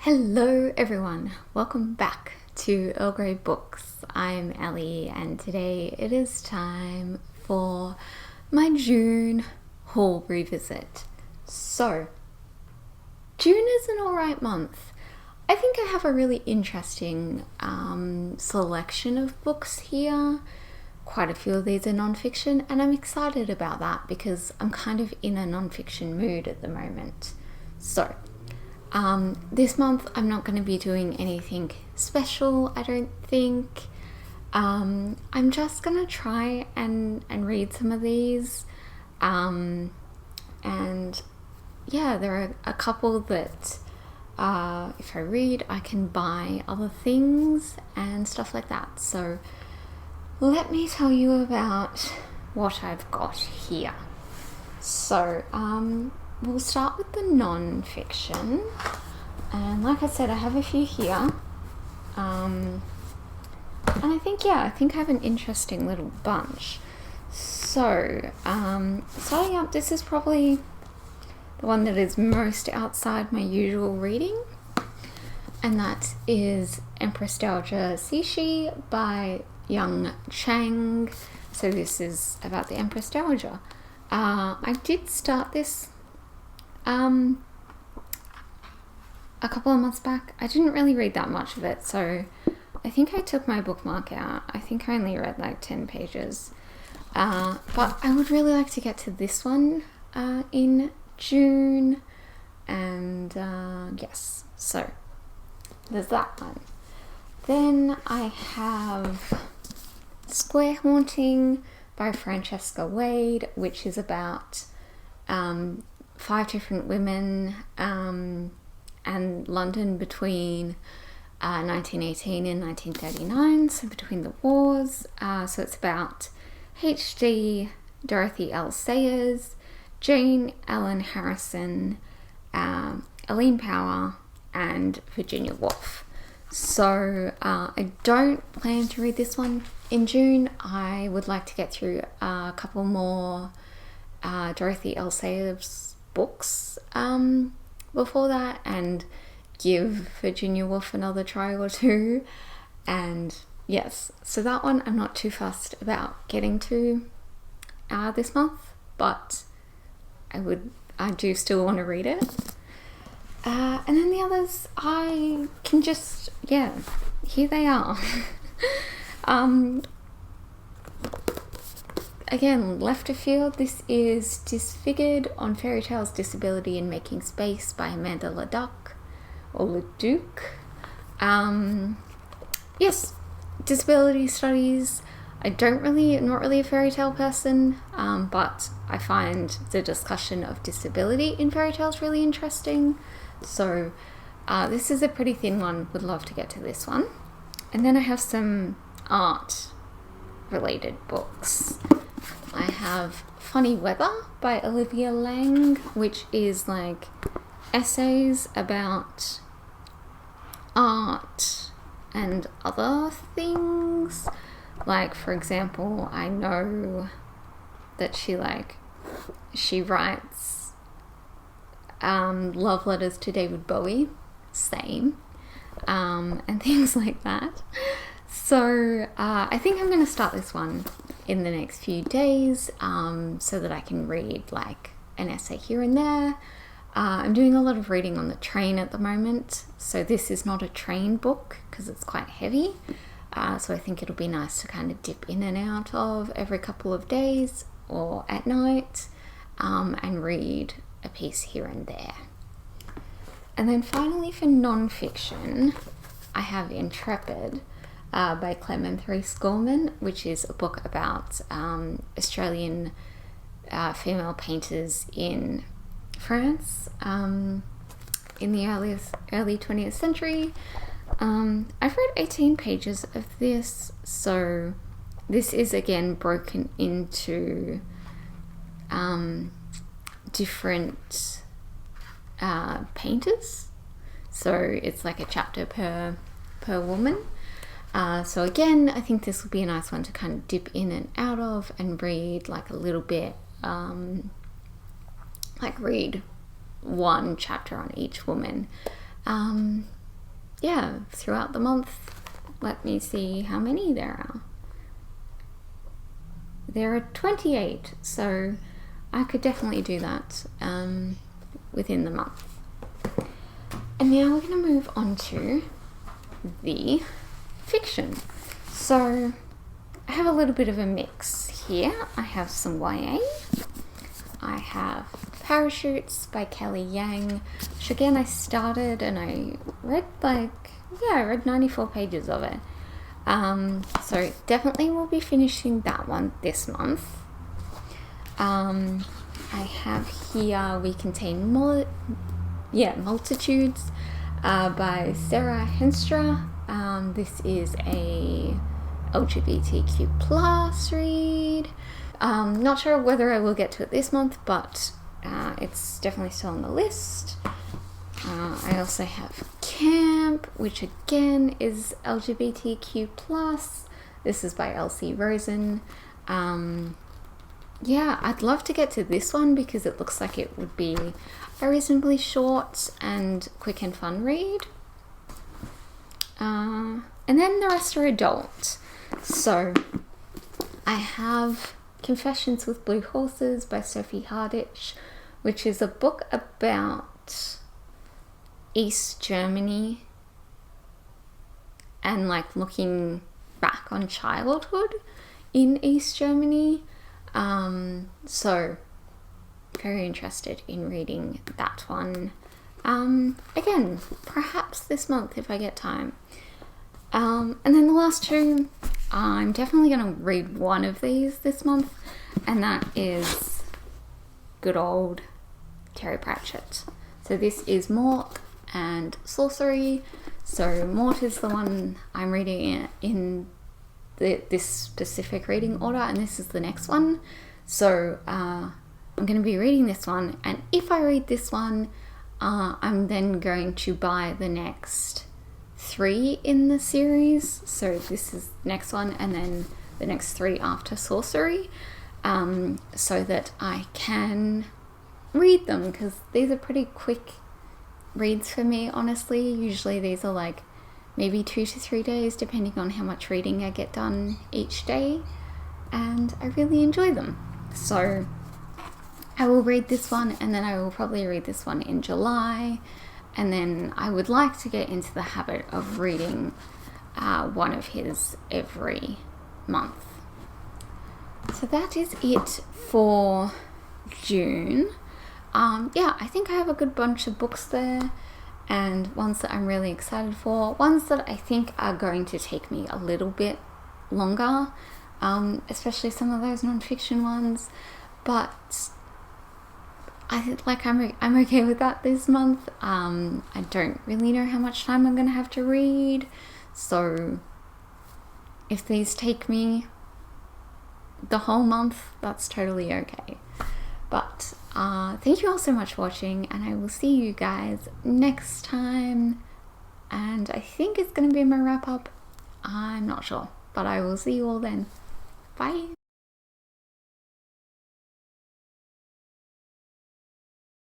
Hello everyone, welcome back to Earl Grey Books. I'm Ellie and today it is time for my June haul revisit. So, June is an alright month. I think I have a really interesting selection of books here. Quite a few of these are non-fiction and I'm excited about that because I'm kind of in a non-fiction mood at the moment. So, this month I'm not going to be doing anything special, I don't think. I'm just going to try and read some of these. And yeah, there are a couple that if I read I can buy other things and stuff like that. So let me tell you about what I've got here. So, we'll start with the non-fiction, and like I said, I have a few here, and I think I have an interesting little bunch. So, starting up, this is probably the one that is most outside my usual reading, and that is Empresstalgia Cixi by Young Chang. So this is about the Empresstalgia. I did start this a couple of months back. I didn't really read that much of it, so I think I took my bookmark out. I think I only read like 10 pages. But I would really like to get to this one in June, and yes, so there's that one. Then I have Square Haunting by Francesca Wade, which is about 5 different women and London between 1918 and 1939, so between the wars. So it's about H.D., Dorothy L. Sayers, Jane Ellen Harrison, Aline Power, and Virginia Woolf. So I don't plan to read this one in June. I would like to get through a couple more Dorothy L. Sayers books before that and give Virginia Woolf another try or two. And yes, so that one I'm not too fussed about getting to this month, but I do still want to read it. And then the others, I can just, here they are. Again, left of field, this is Disfigured on Fairy Tales, Disability and Making Space by Amanda Leduc, or Leduc. Yes, disability studies. I'm not really a fairy tale person, but I find the discussion of disability in fairy tales really interesting. So this is a pretty thin one, would love to get to this one. And then I have some art related books. I have Funny Weather by Olivia Lang, which is like essays about art and other things. Like, for example, I know that she writes love letters to David Bowie, same, and things like that. So I think I'm going to start this one in the next few days so that I can read like an essay here and there. I'm doing a lot of reading on the train at the moment, so this is not a train book because it's quite heavy. So I think it'll be nice to kind of dip in and out of every couple of days or at night and read a piece here and there. And then finally for non-fiction, I have Intrepid by Clement Rees-Gorman, which is a book about Australian female painters in France in the early 20th century. I've read 18 pages of this, so this is again broken into different painters, so it's like a chapter per woman. So again, I think this will be a nice one to kind of dip in and out of and read like a little bit, like read one chapter on each woman Yeah, throughout the month, let me see how many there are. There are 28, so I could definitely do that within the month. And now we're going to move on to the fiction. So I have a little bit of a mix here. I have some YA. I have Parachutes by Kelly Yang, which again I started and I read I read 94 pages of it. So definitely will be finishing that one this month. I have here We Contain Multitudes by Sarah Henstra. This is a LGBTQ plus read. Not sure whether I will get to it this month, but it's definitely still on the list. I also have Camp, which again is LGBTQ plus. This is by Elsie Rosen. I'd love to get to this one because it looks like it would be a reasonably short and quick and fun read. And then the rest are adult. So I have Confessions with Blue Horses by Sophie Harditch, which is a book about East Germany and looking back on childhood in East Germany. So very interested in reading that one. Again, perhaps this month if I get time. And then the last two, I'm definitely going to read one of these this month, and that is good old Terry Pratchett. So this is Mort and Sorcery. So Mort is the one I'm reading in this specific reading order, and this is the next one. So I'm going to be reading this one, and if I read this one, I'm then going to buy the next 3 in the series. So this is the next one, and then the next 3 after Sorcery, so that I can read them, because these are pretty quick reads for me, honestly. Usually these are maybe 2 to 3 days, depending on how much reading I get done each day, and I really enjoy them. So I will read this one, and then I will probably read this one in July, and then I would like to get into the habit of reading one of his every month. So that is it for June. I think I have a good bunch of books there, and ones that I'm really excited for, ones that I think are going to take me a little bit longer, especially some of those non-fiction ones, but I'm okay with that this month. I don't really know how much time I'm gonna have to read, so if these take me the whole month, that's totally okay. But thank you all so much for watching, and I will see you guys next time. And I think it's going to be my wrap up. I'm not sure, but I will see you all then. Bye.